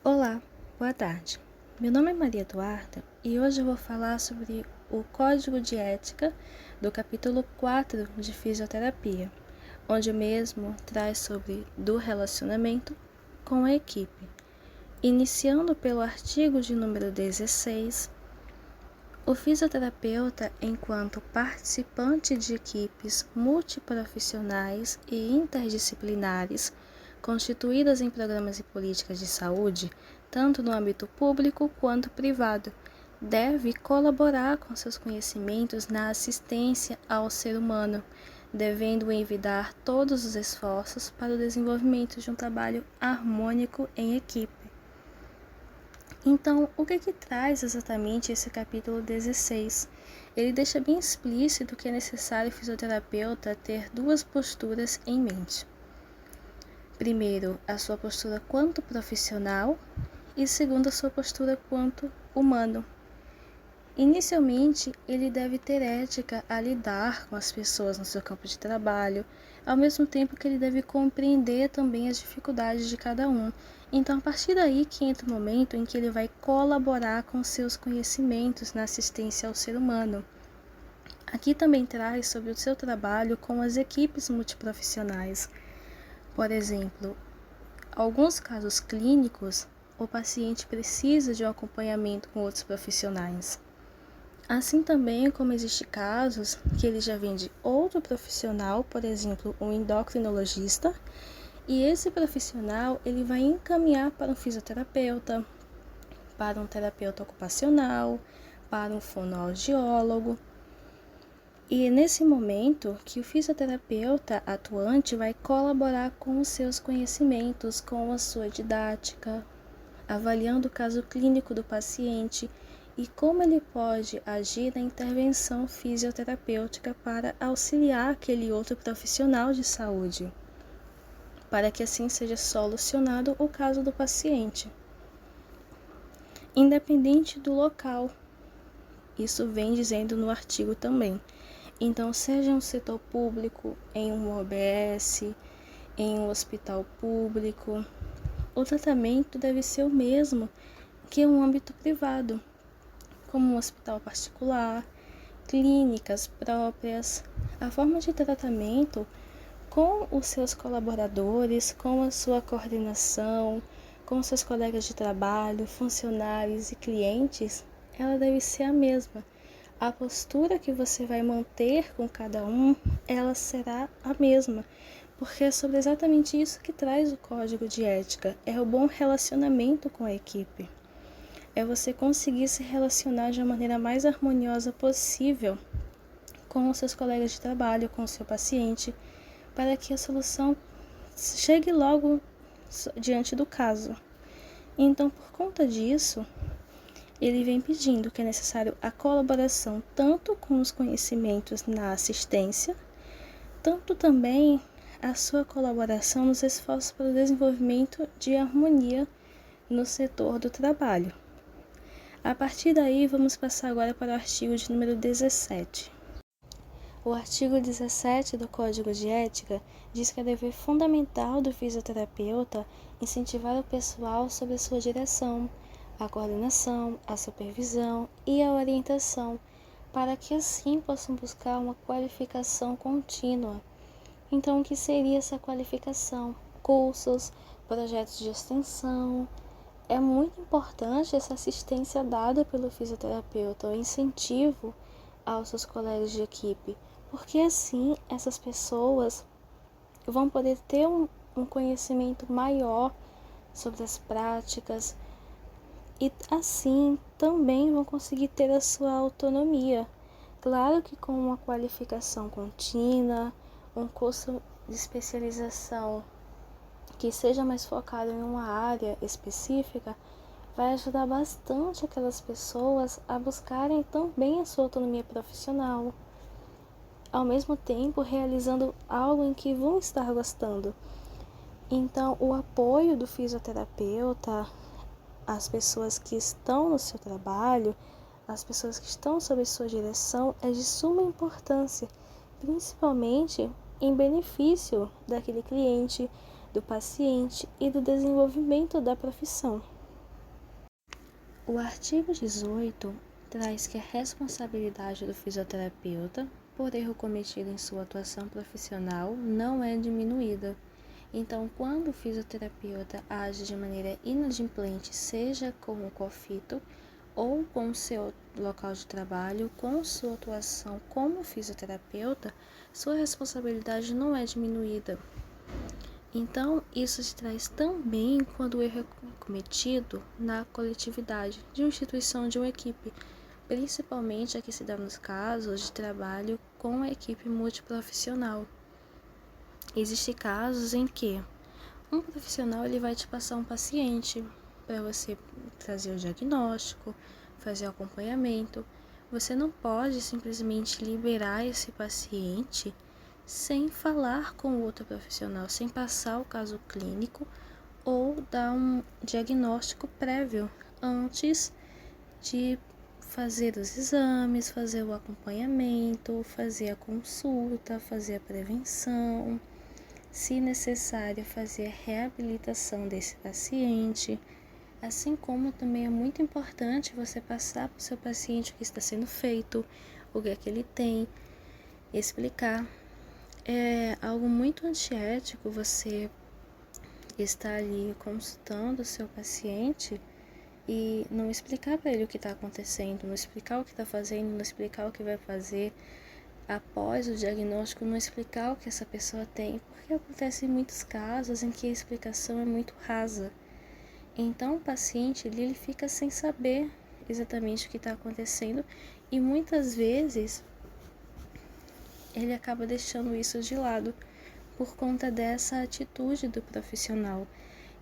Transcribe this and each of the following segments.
Olá, boa tarde. Meu nome é Maria Eduarda e hoje eu vou falar sobre o Código de Ética do capítulo 4 de Fisioterapia, onde o mesmo traz sobre do relacionamento com a equipe. Iniciando pelo artigo de número 16, o fisioterapeuta, enquanto participante de equipes multiprofissionais e interdisciplinares, constituídas em programas e políticas de saúde, tanto no âmbito público quanto privado, deve colaborar com seus conhecimentos na assistência ao ser humano, devendo envidar todos os esforços para o desenvolvimento de um trabalho harmônico em equipe. Então, o que traz exatamente esse capítulo 16? Ele deixa bem explícito que é necessário o fisioterapeuta ter duas posturas em mente. Primeiro, a sua postura quanto profissional e segundo, a sua postura quanto humano. Inicialmente, ele deve ter ética a lidar com as pessoas no seu campo de trabalho, ao mesmo tempo que ele deve compreender também as dificuldades de cada um. Então, a partir daí que entra o momento em que ele vai colaborar com seus conhecimentos na assistência ao ser humano. Aqui também traz sobre o seu trabalho com as equipes multiprofissionais. Por exemplo, alguns casos clínicos, o paciente precisa de um acompanhamento com outros profissionais. Assim também como existem casos que ele já vem de outro profissional, por exemplo, um endocrinologista, e esse profissional ele vai encaminhar para um fisioterapeuta, para um terapeuta ocupacional, para um fonoaudiólogo. E é nesse momento que o fisioterapeuta atuante vai colaborar com os seus conhecimentos, com a sua didática, avaliando o caso clínico do paciente e como ele pode agir na intervenção fisioterapêutica para auxiliar aquele outro profissional de saúde, para que assim seja solucionado o caso do paciente. Independente do local, isso vem dizendo no artigo também. Então, seja um setor público, em um OBS, em um hospital público, o tratamento deve ser o mesmo que um âmbito privado, como um hospital particular, clínicas próprias. A forma de tratamento com os seus colaboradores, com a sua coordenação, com seus colegas de trabalho, funcionários e clientes, ela deve ser a mesma. A postura que você vai manter com cada um, ela será a mesma, porque é sobre exatamente isso que traz o código de ética, é o bom relacionamento com a equipe. É você conseguir se relacionar de uma maneira mais harmoniosa possível com os seus colegas de trabalho, com o seu paciente, para que a solução chegue logo diante do caso. Então, por conta disso, ele vem pedindo que é necessário a colaboração tanto com os conhecimentos na assistência, tanto também a sua colaboração nos esforços para o desenvolvimento de harmonia no setor do trabalho. A partir daí, vamos passar agora para o artigo de número 17. O artigo 17 do Código de Ética diz que é dever fundamental do fisioterapeuta incentivar o pessoal sob a sua direção, a coordenação, a supervisão e a orientação, para que assim possam buscar uma qualificação contínua. Então, o que seria essa qualificação? Cursos, projetos de extensão. É muito importante essa assistência dada pelo fisioterapeuta, o incentivo aos seus colegas de equipe, porque assim essas pessoas vão poder ter um conhecimento maior sobre as práticas e assim também vão conseguir ter a sua autonomia. Claro que com uma qualificação contínua, um curso de especialização que seja mais focado em uma área específica, vai ajudar bastante aquelas pessoas a buscarem também a sua autonomia profissional, ao mesmo tempo realizando algo em que vão estar gostando. Então, o apoio do fisioterapeuta às pessoas que estão no seu trabalho, às pessoas que estão sob sua direção, é de suma importância, principalmente em benefício daquele cliente, do paciente e do desenvolvimento da profissão. O artigo 18 traz que a responsabilidade do fisioterapeuta por erro cometido em sua atuação profissional não é diminuída. Então, quando o fisioterapeuta age de maneira inadimplente, seja com o COFITO ou com o seu local de trabalho, com sua atuação como fisioterapeuta, sua responsabilidade não é diminuída. Então, isso se traz também quando o erro é cometido na coletividade de uma instituição, de uma equipe, principalmente aqui se dá nos casos de trabalho com a equipe multiprofissional. Existem casos em que um profissional ele vai te passar um paciente para você trazer o diagnóstico, fazer o acompanhamento. Você não pode simplesmente liberar esse paciente sem falar com o outro profissional, sem passar o caso clínico ou dar um diagnóstico prévio antes de fazer os exames, fazer o acompanhamento, fazer a consulta, fazer a prevenção, se necessário, fazer a reabilitação desse paciente. Assim como também é muito importante você passar para o seu paciente o que está sendo feito, o que é que ele tem, explicar. É algo muito antiético você estar ali consultando o seu paciente e não explicar para ele o que está acontecendo, não explicar o que está fazendo, não explicar o que vai fazer após o diagnóstico, não explicar o que essa pessoa tem, porque acontece em muitos casos em que a explicação é muito rasa. Então o paciente ele fica sem saber exatamente o que está acontecendo e muitas vezes ele acaba deixando isso de lado por conta dessa atitude do profissional.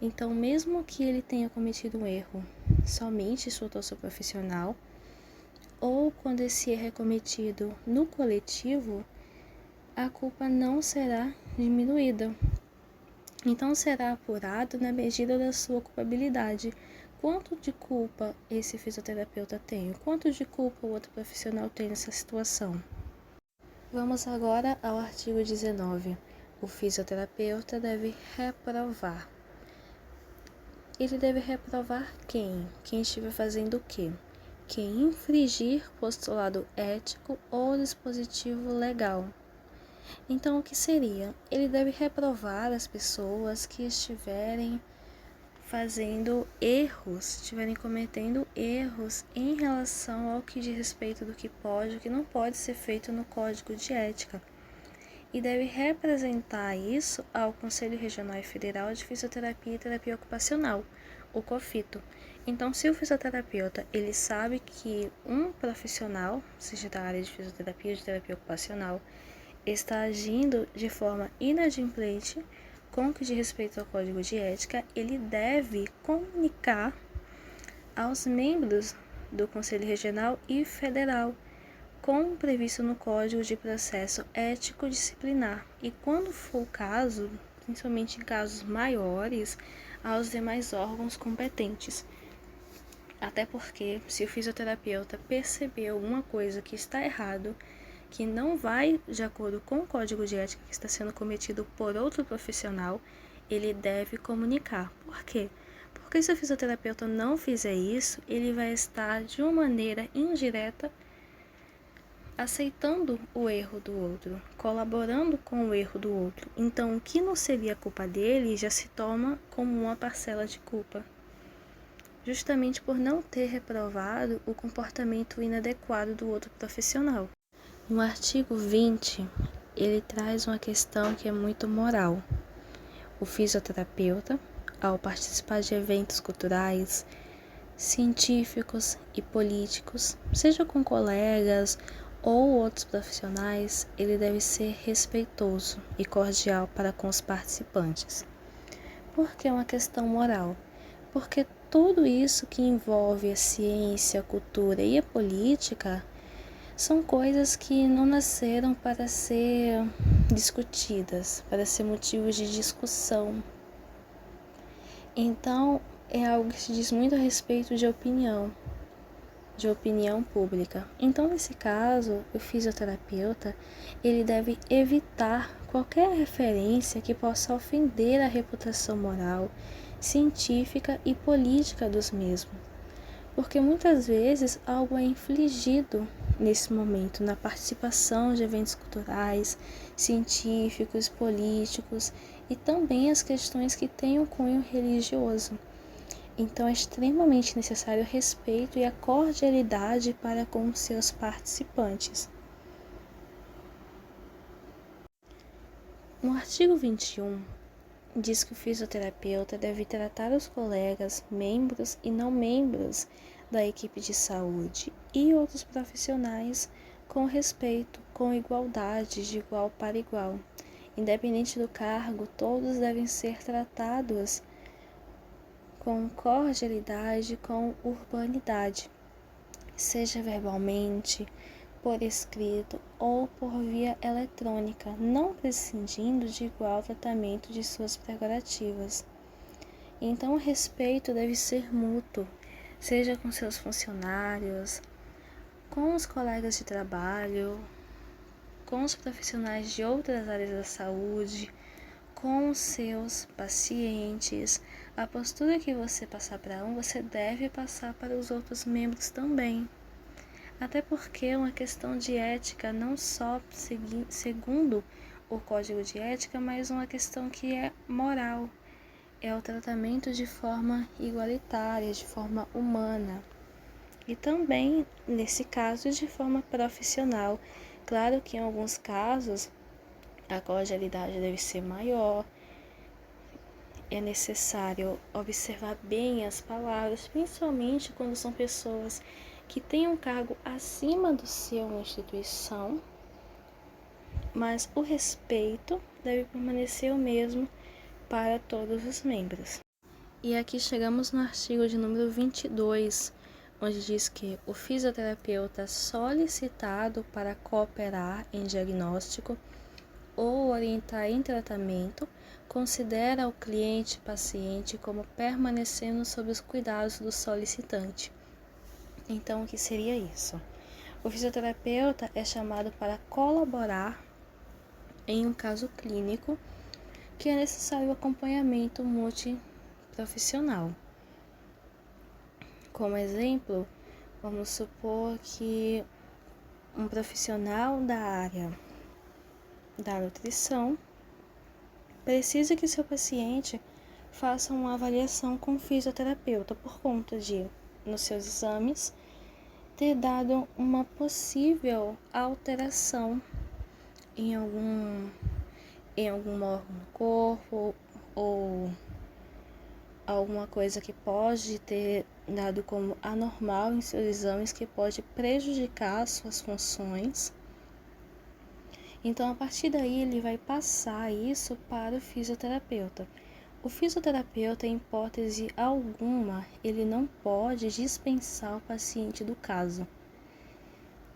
Então, mesmo que ele tenha cometido um erro somente em sua atuação profissional, ou quando esse erro é cometido no coletivo, a culpa não será diminuída. Então, será apurado na medida da sua culpabilidade. Quanto de culpa esse fisioterapeuta tem? Quanto de culpa o outro profissional tem nessa situação? Vamos agora ao artigo 19. O fisioterapeuta deve reprovar. Ele deve reprovar quem? Quem estiver fazendo o quê? Quem infringir postulado ético ou dispositivo legal. Então, o que seria? Ele deve reprovar as pessoas que estiverem fazendo erros, estiverem cometendo erros em relação ao que diz respeito do que pode e o que não pode ser feito no Código de Ética. E deve representar isso ao Conselho Regional e Federal de Fisioterapia e Terapia Ocupacional, o COFITO. Então, se o fisioterapeuta ele sabe que um profissional, seja da área de fisioterapia ou de terapia ocupacional, está agindo de forma inadimplente com o que diz respeito ao Código de Ética, ele deve comunicar aos membros do Conselho Regional e Federal, como previsto no Código de Processo Ético Disciplinar, e quando for o caso, principalmente em casos maiores, aos demais órgãos competentes. Até porque, se o fisioterapeuta perceber alguma coisa que está errado, que não vai de acordo com o código de ética que está sendo cometido por outro profissional, ele deve comunicar. Por quê? Porque se o fisioterapeuta não fizer isso, ele vai estar de uma maneira indireta aceitando o erro do outro, colaborando com o erro do outro. Então, o que não seria culpa dele já se toma como uma parcela de culpa, justamente por não ter reprovado o comportamento inadequado do outro profissional. No artigo 20, ele traz uma questão que é muito moral. O fisioterapeuta, ao participar de eventos culturais, científicos e políticos, seja com colegas ou outros profissionais, ele deve ser respeitoso e cordial para com os participantes. Por que é uma questão moral? Porque tudo isso que envolve a ciência, a cultura e a política são coisas que não nasceram para ser discutidas, para ser motivos de discussão. Então, é algo que se diz muito a respeito de opinião pública. Então, nesse caso, o fisioterapeuta, ele deve evitar qualquer referência que possa ofender a reputação moral, científica e política dos mesmos. porque muitas vezes algo é infligido nesse momento, na participação de eventos culturais, científicos, políticos e também as questões que têm um cunho religioso. Então é extremamente necessário o respeito e a cordialidade para com os seus participantes. No artigo 21, diz que o fisioterapeuta deve tratar os colegas, membros e não membros da equipe de saúde e outros profissionais com respeito, com igualdade, de igual para igual. Independente do cargo, todos devem ser tratados com cordialidade, com urbanidade, seja verbalmente, por escrito ou por via eletrônica, não prescindindo de igual tratamento de suas prerrogativas. Então, o respeito deve ser mútuo, seja com seus funcionários, com os colegas de trabalho, com os profissionais de outras áreas da saúde, com os seus pacientes. A postura que você passar para um, você deve passar para os outros membros também. Até porque é uma questão de ética, não só segundo o código de ética, mas uma questão que é moral. É o tratamento de forma igualitária, de forma humana. E também, nesse caso, de forma profissional. Claro que em alguns casos a cordialidade deve ser maior, é necessário observar bem as palavras, principalmente quando são pessoas que têm um cargo acima do seu na instituição, mas o respeito deve permanecer o mesmo para todos os membros. E aqui chegamos no artigo de número 22, onde diz que o fisioterapeuta solicitado para cooperar em diagnóstico ou orientar em tratamento considera o cliente-paciente como permanecendo sob os cuidados do solicitante. Então, o que seria isso? O fisioterapeuta é chamado para colaborar em um caso clínico que é necessário acompanhamento multiprofissional. Como exemplo, vamos supor que um profissional da área da nutrição precisa que seu paciente faça uma avaliação com o fisioterapeuta por conta de, nos seus exames, ter dado uma possível alteração em algum órgão do corpo ou alguma coisa que pode ter dado como anormal em seus exames que pode prejudicar suas funções. Então, a partir daí, ele vai passar isso para o fisioterapeuta. O fisioterapeuta, em hipótese alguma, ele não pode dispensar o paciente do caso.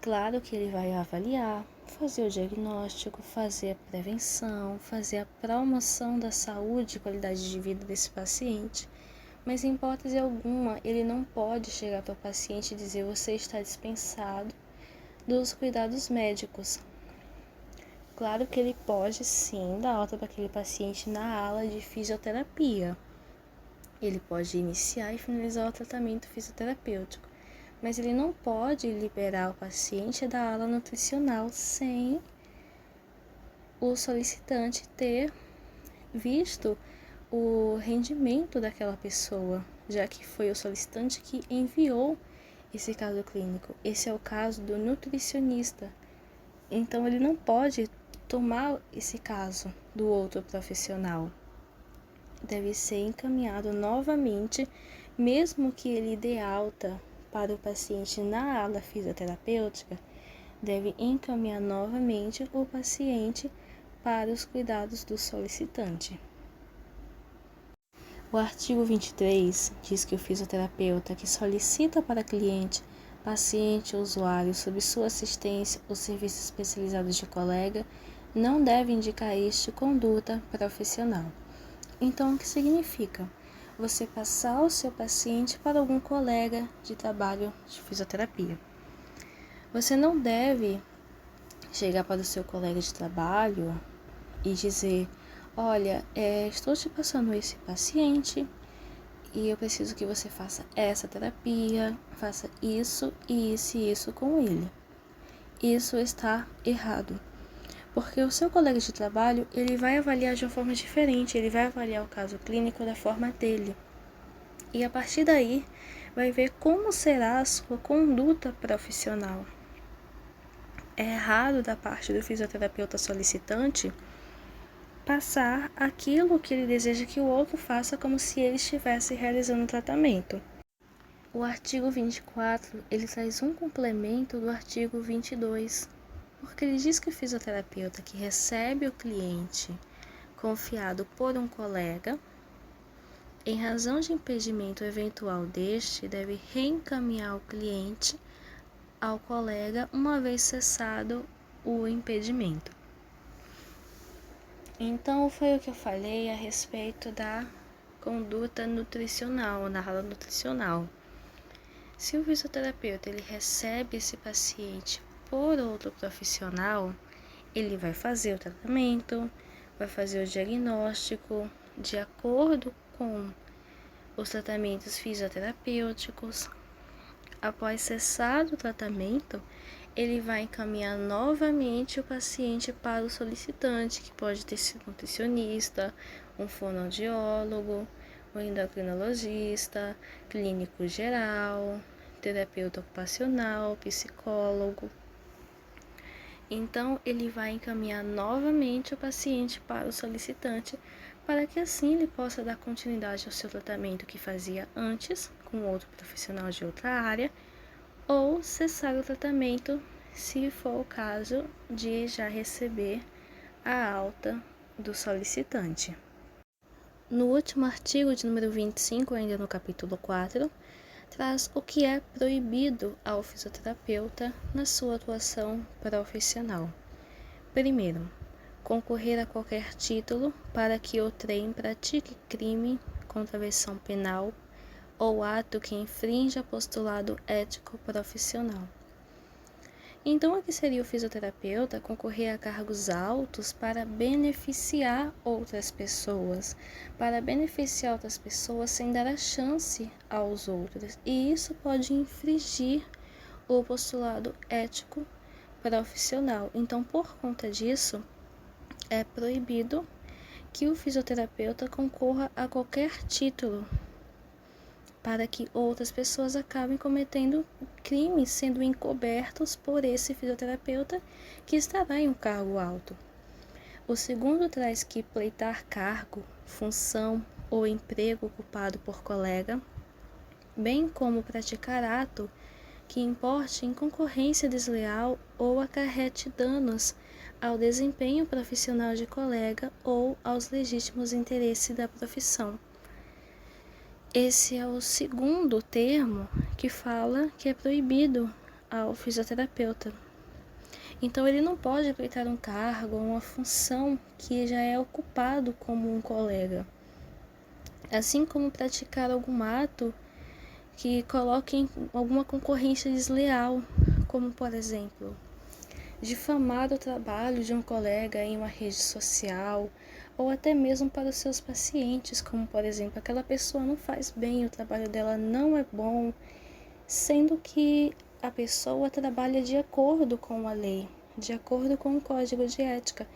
Claro que ele vai avaliar, fazer o diagnóstico, fazer a prevenção, fazer a promoção da saúde e qualidade de vida desse paciente, mas em hipótese alguma, ele não pode chegar para o paciente e dizer: você está dispensado dos cuidados médicos. Claro que ele pode sim dar alta para aquele paciente na ala de fisioterapia. Ele pode iniciar e finalizar o tratamento fisioterapêutico, mas ele não pode liberar o paciente da ala nutricional sem o solicitante ter visto o rendimento daquela pessoa, já que foi o solicitante que enviou esse caso clínico. Esse é o caso do nutricionista. Então, ele não pode tomar esse caso do outro profissional. Deve ser encaminhado novamente, mesmo que ele dê alta para o paciente na ala fisioterapêutica, deve encaminhar novamente o paciente para os cuidados do solicitante. O artigo 23 diz que o fisioterapeuta que solicita para cliente, paciente ou usuário sob sua assistência ou serviços especializados de colega não deve indicar este conduta profissional. Então, o que significa? Você passar o seu paciente para algum colega de trabalho de fisioterapia. Você não deve chegar para o seu colega de trabalho e dizer: olha, estou te passando esse paciente e eu preciso que você faça essa terapia, faça isso e isso com ele. Isso está errado. Porque o seu colega de trabalho, ele vai avaliar de uma forma diferente, ele vai avaliar o caso clínico da forma dele. E a partir daí, vai ver como será a sua conduta profissional. É errado da parte do fisioterapeuta solicitante passar aquilo que ele deseja que o outro faça como se ele estivesse realizando o tratamento. O artigo 24, ele traz um complemento do artigo 22, porque ele diz que o fisioterapeuta que recebe o cliente confiado por um colega, em razão de impedimento eventual deste, deve reencaminhar o cliente ao colega uma vez cessado o impedimento. Então, foi o que eu falei a respeito da conduta nutricional, na aula nutricional. Se o fisioterapeuta ele recebe esse paciente por outro profissional, ele vai fazer o tratamento, vai fazer o diagnóstico de acordo com os tratamentos fisioterapêuticos. Após cessar o tratamento, ele vai encaminhar novamente o paciente para o solicitante, que pode ter sido um nutricionista, um fonoaudiólogo, um endocrinologista, clínico geral, terapeuta ocupacional, psicólogo. Então, ele vai encaminhar novamente o paciente para o solicitante, para que assim ele possa dar continuidade ao seu tratamento que fazia antes, com outro profissional de outra área, ou cessar o tratamento, se for o caso de já receber a alta do solicitante. No último artigo de número 25, ainda no capítulo 4, traz o que é proibido ao fisioterapeuta na sua atuação profissional. Primeiro, concorrer a qualquer título para que outrem pratique crime contra a versão penal ou ato que infrinja postulado ético profissional. Então, aqui seria o fisioterapeuta concorrer a cargos altos para beneficiar outras pessoas, sem dar a chance aos outros. E isso pode infringir o postulado ético profissional. Então, por conta disso, é proibido que o fisioterapeuta concorra a qualquer título para que outras pessoas acabem cometendo crimes sendo encobertos por esse fisioterapeuta que estará em um cargo alto. O segundo traz que pleitar cargo, função ou emprego ocupado por colega, bem como praticar ato que importe em concorrência desleal ou acarrete danos ao desempenho profissional de colega ou aos legítimos interesses da profissão. Esse é o segundo termo que fala que é proibido ao fisioterapeuta. Então, ele não pode pleitar um cargo ou uma função que já é ocupado como um colega, assim como praticar algum ato que coloque em alguma concorrência desleal, como, por exemplo, difamar o trabalho de um colega em uma rede social, ou até mesmo para os seus pacientes, como, por exemplo, aquela pessoa não faz bem, o trabalho dela não é bom, sendo que a pessoa trabalha de acordo com a lei, de acordo com o código de ética.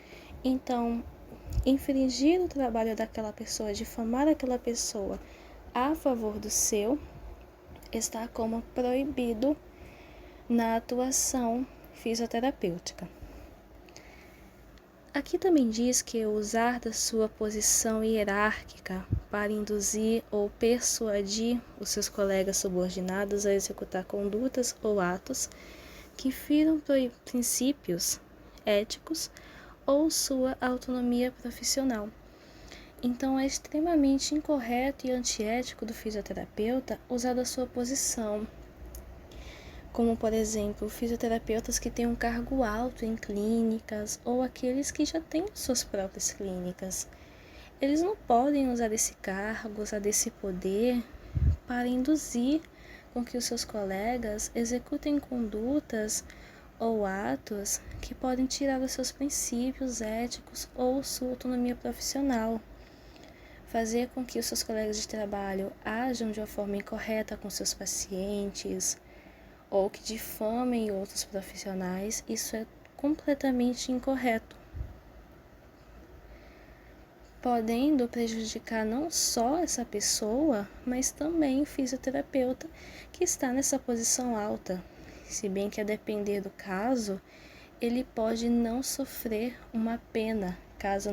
Então, infringir o trabalho daquela pessoa, difamar aquela pessoa a favor do seu, está como proibido na atuação fisioterapêutica. Aqui também diz que usar da sua posição hierárquica para induzir ou persuadir os seus colegas subordinados a executar condutas ou atos que firam princípios éticos ou sua autonomia profissional. Então, é extremamente incorreto e antiético do fisioterapeuta usar da sua posição, como, por exemplo, fisioterapeutas que têm um cargo alto em clínicas ou aqueles que já têm suas próprias clínicas. Eles não podem usar desse cargo, usar desse poder para induzir com que os seus colegas executem condutas ou atos que podem tirar os seus princípios éticos ou sua autonomia profissional. fazer com que os seus colegas de trabalho ajam de uma forma incorreta com seus pacientes ou que difamem outros profissionais, isso é completamente incorreto, podendo prejudicar não só essa pessoa, mas também o fisioterapeuta que está nessa posição alta. Se bem que a depender do caso, ele pode não sofrer uma pena, caso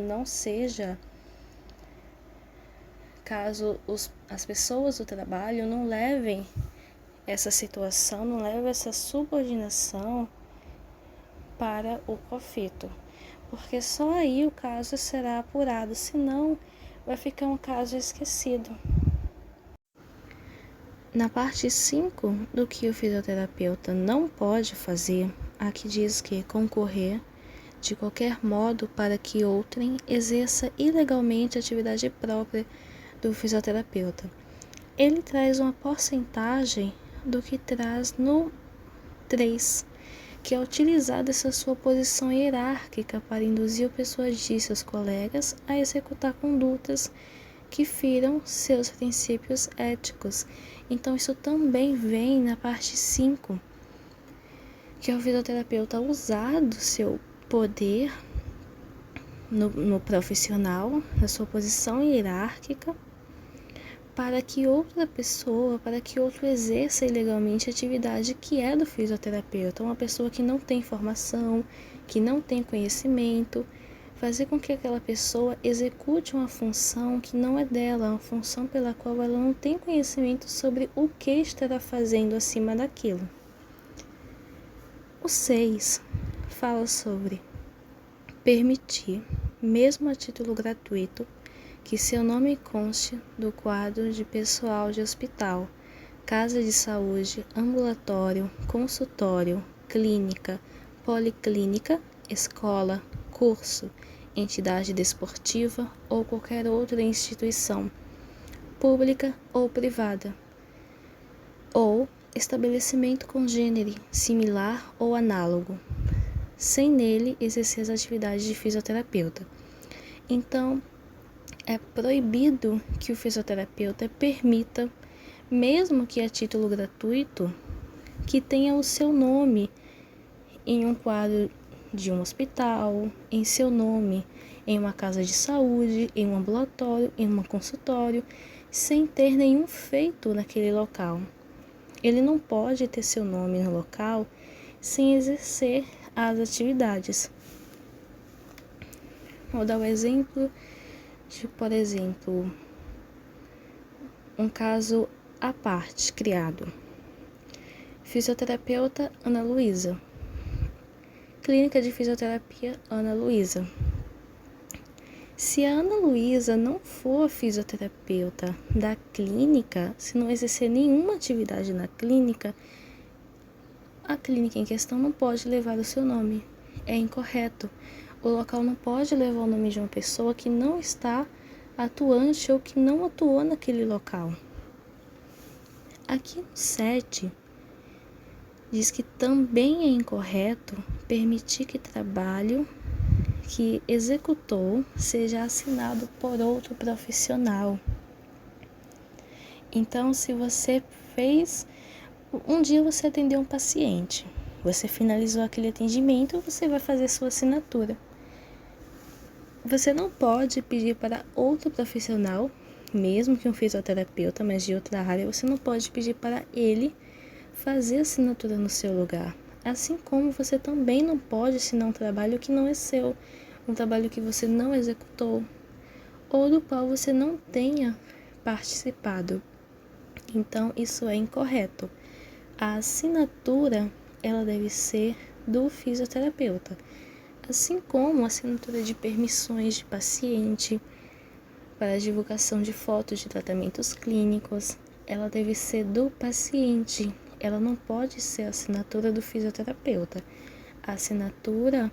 as pessoas do trabalho não levem essa situação, não levem essa subordinação para o profito, porque só aí o caso será apurado, senão vai ficar um caso esquecido. Na parte 5 do que o fisioterapeuta não pode fazer, aqui diz que concorrer de qualquer modo para que outrem exerça ilegalmente a atividade própria do fisioterapeuta. Ele traz uma porcentagem do que traz no 3, que é utilizar dessa sua posição hierárquica para induzir ou persuadir seus colegas a executar condutas que firam seus princípios éticos. Então isso também vem na parte 5, que é o fisioterapeuta usar do seu poder no profissional, na sua posição hierárquica, para que outra pessoa, para que outro exerça ilegalmente a atividade que é do fisioterapeuta, uma pessoa que não tem formação, que não tem conhecimento, fazer com que aquela pessoa execute uma função que não é dela, uma função pela qual ela não tem conhecimento sobre o que estará fazendo acima daquilo. O 6 fala sobre permitir, mesmo a título gratuito, que seu nome conste do quadro de pessoal de hospital, casa de saúde, ambulatório, consultório, clínica, policlínica, escola, curso, entidade desportiva ou qualquer outra instituição, pública ou privada, ou estabelecimento congênere, similar ou análogo, sem nele exercer as atividades de fisioterapeuta. Então, é proibido que o fisioterapeuta permita, mesmo que a título gratuito, que tenha o seu nome em um quadro de um hospital, em seu nome em uma casa de saúde, em um ambulatório, em um consultório, sem ter nenhum feito naquele local. Ele não pode ter seu nome no local sem exercer as atividades. Vou dar o exemplo de, por exemplo, um caso à parte criado. Fisioterapeuta Ana Luísa. Clínica de Fisioterapia Ana Luísa. Se a Ana Luísa não for fisioterapeuta da clínica, se não exercer nenhuma atividade na clínica, a clínica em questão não pode levar o seu nome. É incorreto. O local não pode levar o nome de uma pessoa que não está atuante ou que não atuou naquele local. Aqui no 7, diz que também é incorreto permitir que trabalho que executou seja assinado por outro profissional. Então, se você um dia você atendeu um paciente, você finalizou aquele atendimento, você vai fazer sua assinatura. Você não pode pedir para outro profissional, mesmo que um fisioterapeuta, mas de outra área, você não pode pedir para ele fazer assinatura no seu lugar. Assim como você também não pode assinar um trabalho que não é seu, um trabalho que você não executou, ou do qual você não tenha participado. Então, isso é incorreto. A assinatura, ela deve ser do fisioterapeuta, assim como a assinatura de permissões de paciente para a divulgação de fotos de tratamentos clínicos, ela deve ser do paciente, ela não pode ser a assinatura do fisioterapeuta. A assinatura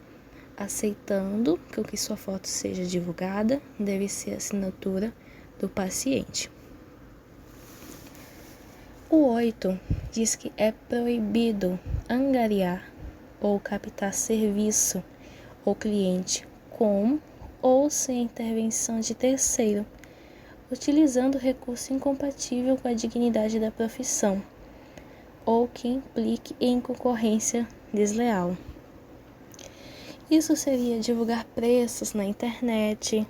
aceitando que sua foto seja divulgada deve ser a assinatura do paciente. O 8 diz que é proibido angariar ou captar serviço ou cliente com ou sem intervenção de terceiro, utilizando recurso incompatível com a dignidade da profissão ou que implique em concorrência desleal. Isso seria divulgar preços na internet,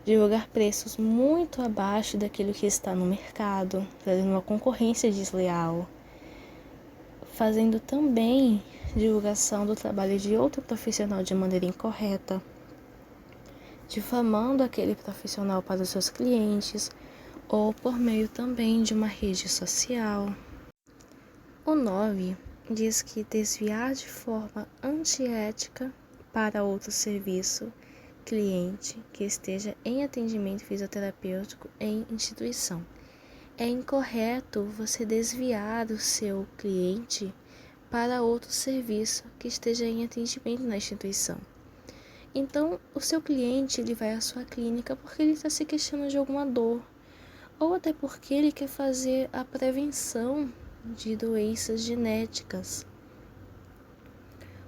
divulgar preços muito abaixo daquilo que está no mercado, fazendo uma concorrência desleal, fazendo também divulgação do trabalho de outro profissional de maneira incorreta, difamando aquele profissional para os seus clientes ou por meio também de uma rede social. O 9 diz que desviar de forma antiética para outro serviço cliente que esteja em atendimento fisioterapêutico em instituição. É incorreto você desviar o seu cliente para outro serviço que esteja em atendimento na instituição. Então, o seu cliente ele vai à sua clínica porque ele está se queixando de alguma dor, ou até porque ele quer fazer a prevenção de doenças genéticas.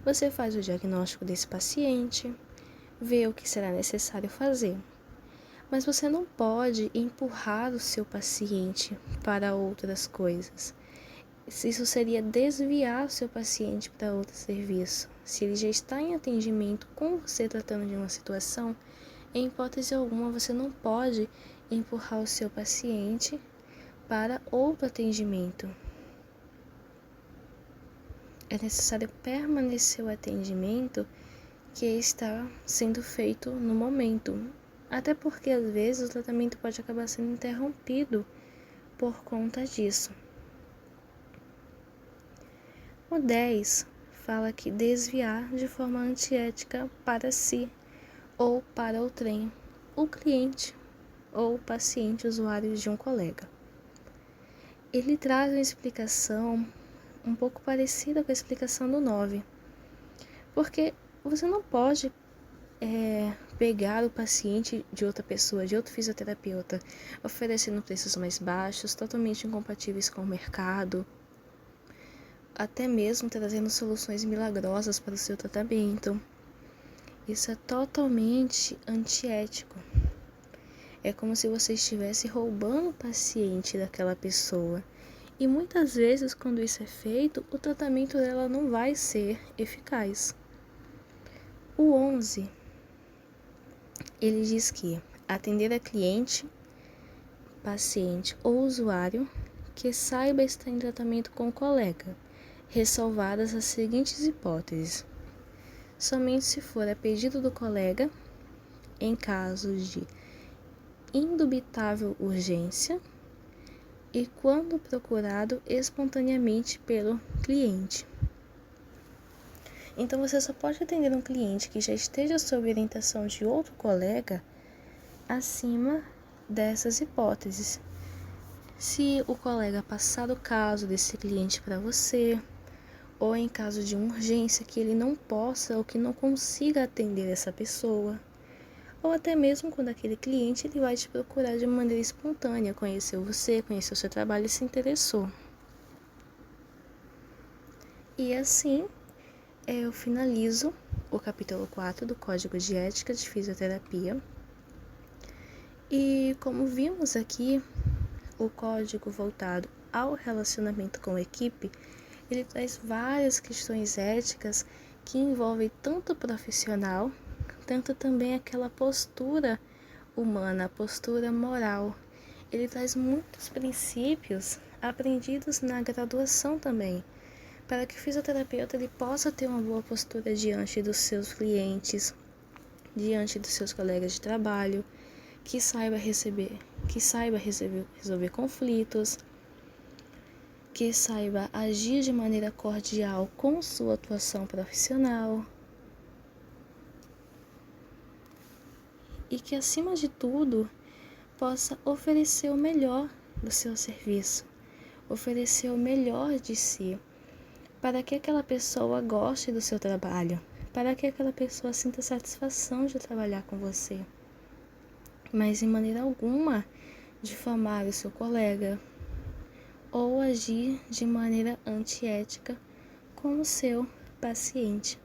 Você faz o diagnóstico desse paciente, vê o que será necessário fazer, mas você não pode empurrar o seu paciente para outras coisas. Isso seria desviar o seu paciente para outro serviço. Se ele já está em atendimento com você tratando de uma situação, em hipótese alguma você não pode empurrar o seu paciente para outro atendimento. É necessário permanecer o atendimento que está sendo feito no momento. Até porque às vezes o tratamento pode acabar sendo interrompido por conta disso. O 10 fala que desviar de forma antiética para si ou para o trem, o cliente ou o paciente usuário de um colega. Ele traz uma explicação um pouco parecida com a explicação do 9, porque você não pode pegar o paciente de outra pessoa, de outro fisioterapeuta, oferecendo preços mais baixos, totalmente incompatíveis com o mercado, até mesmo trazendo soluções milagrosas para o seu tratamento. Isso é totalmente antiético. É como se você estivesse roubando o paciente daquela pessoa. E muitas vezes, quando isso é feito, o tratamento dela não vai ser eficaz. O 11, ele diz que atender a cliente, paciente ou usuário que saiba estar em tratamento com o colega, ressalvadas as seguintes hipóteses: somente se for a pedido do colega, em casos de indubitável urgência e quando procurado espontaneamente pelo cliente. Então você só pode atender um cliente que já esteja sob orientação de outro colega acima dessas hipóteses. Se o colega passar o caso desse cliente para você, ou em caso de uma urgência que ele não possa ou que não consiga atender essa pessoa, ou até mesmo quando aquele cliente ele vai te procurar de maneira espontânea, conheceu você, conheceu o seu trabalho e se interessou. E assim, eu finalizo o capítulo 4 do Código de Ética de Fisioterapia. E como vimos aqui, o código voltado ao relacionamento com a equipe, ele traz várias questões éticas que envolvem tanto o profissional, tanto também aquela postura humana, a postura moral. Ele traz muitos princípios aprendidos na graduação também, para que o fisioterapeuta ele possa ter uma boa postura diante dos seus clientes, diante dos seus colegas de trabalho, que saiba resolver conflitos, que saiba agir de maneira cordial com sua atuação profissional e que, acima de tudo, possa oferecer o melhor do seu serviço, oferecer o melhor de si, para que aquela pessoa goste do seu trabalho, para que aquela pessoa sinta satisfação de trabalhar com você. Mas, em maneira alguma, difamar o seu colega ou agir de maneira antiética com o seu paciente.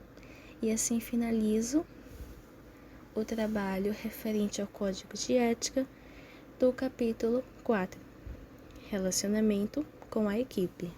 E assim finalizo o trabalho referente ao Código de Ética do capítulo 4, Relacionamento com a equipe.